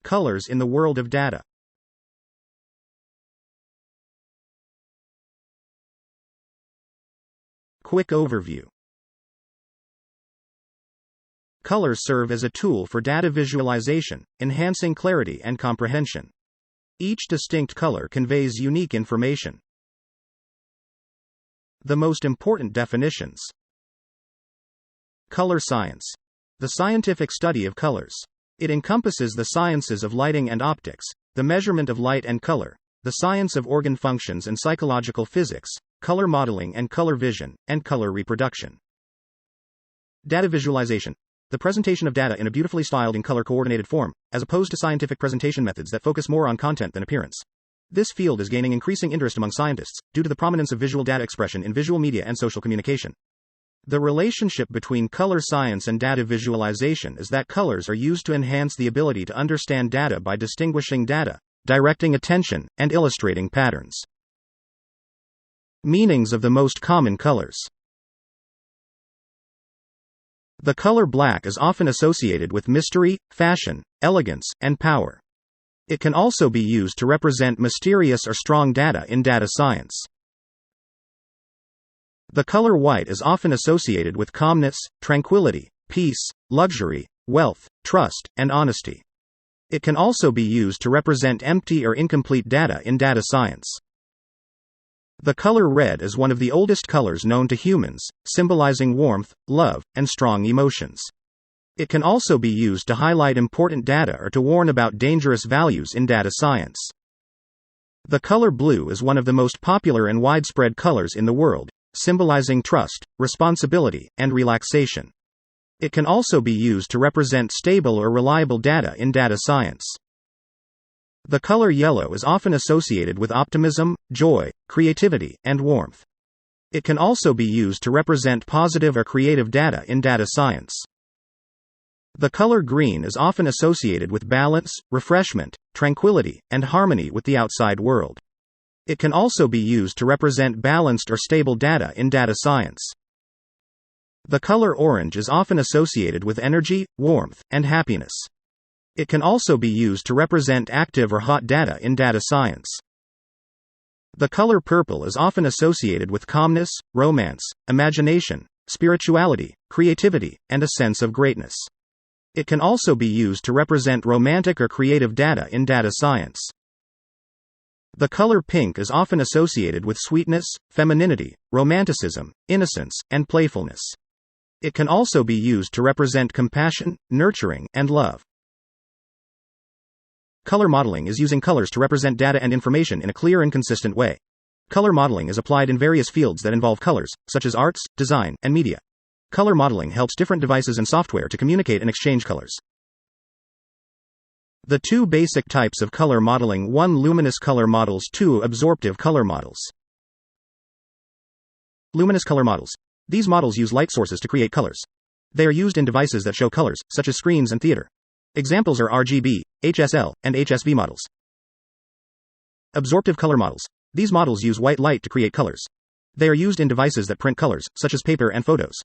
Colors in the world of data. Quick overview. Colors serve as a tool for data visualization, enhancing clarity and comprehension. Each distinct color conveys unique information. The most important definitions. Color science. The scientific study of colors. It encompasses the sciences of lighting and optics, the measurement of light and color, the science of organ functions and psychological physics, color modeling and color vision, and color reproduction. Data visualization. The presentation of data in a beautifully styled and color-coordinated form, as opposed to scientific presentation methods that focus more on content than appearance. This field is gaining increasing interest among scientists, due to the prominence of visual data expression in visual media and social communication. The relationship between color science and data visualization is that colors are used to enhance the ability to understand data by distinguishing data, directing attention, and illustrating patterns. Meanings of the most common colors. The color black is often associated with mystery, fashion, elegance, and power. It can also be used to represent mysterious or strong data in data science. The color white is often associated with calmness, tranquility, peace, luxury, wealth, trust, and honesty. It can also be used to represent empty or incomplete data in data science. The color red is one of the oldest colors known to humans, symbolizing warmth, love, and strong emotions. It can also be used to highlight important data or to warn about dangerous values in data science. The color blue is one of the most popular and widespread colors in the world, symbolizing trust, responsibility, and relaxation. It can also be used to represent stable or reliable data in data science. The color yellow is often associated with optimism, joy, creativity, and warmth. It can also be used to represent positive or creative data in data science. The color green is often associated with balance, refreshment, tranquility, and harmony with the outside world. It can also be used to represent balanced or stable data in data science. The color orange is often associated with energy, warmth, and happiness. It can also be used to represent active or hot data in data science. The color purple is often associated with calmness, romance, imagination, spirituality, creativity, and a sense of greatness. It can also be used to represent romantic or creative data in data science. The color pink is often associated with sweetness, femininity, romanticism, innocence, and playfulness. It can also be used to represent compassion, nurturing, and love. Color modeling is using colors to represent data and information in a clear and consistent way. Color modeling is applied in various fields that involve colors, such as arts, design, and media. Color modeling helps different devices and software to communicate and exchange colors. The two basic types of color modeling: 1. Luminous color models, 2. Absorptive color models. Luminous color models. These models use light sources to create colors. They are used in devices that show colors, such as screens and theater. Examples are RGB, HSL, and HSV models. Absorptive color models. These models use white light to create colors. They are used in devices that print colors, such as paper and photos.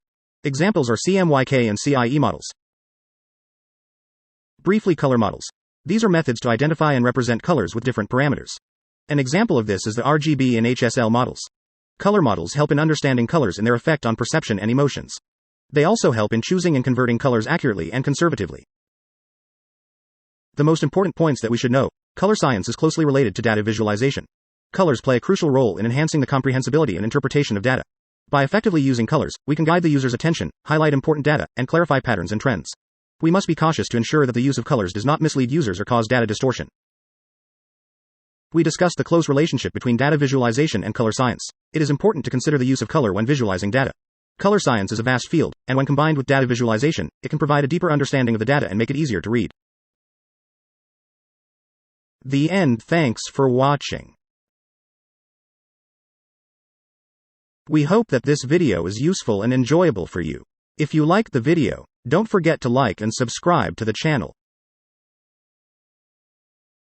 Examples are CMYK and CIE models. Briefly, color models. These are methods to identify and represent colors with different parameters. An example of this is the RGB and HSL models. Color models help in understanding colors and their effect on perception and emotions. They also help in choosing and converting colors accurately and conservatively. The most important points that we should know: color science is closely related to data visualization. Colors play a crucial role in enhancing the comprehensibility and interpretation of data. By effectively using colors, we can guide the user's attention, highlight important data, and clarify patterns and trends. We must be cautious to ensure that the use of colors does not mislead users or cause data distortion. We discussed the close relationship between data visualization and color science. It is important to consider the use of color when visualizing data. Color science is a vast field, and when combined with data visualization, it can provide a deeper understanding of the data and make it easier to read. The end. Thanks for watching. We hope that this video is useful and enjoyable for you. If you liked the video, don't forget to like and subscribe to the channel.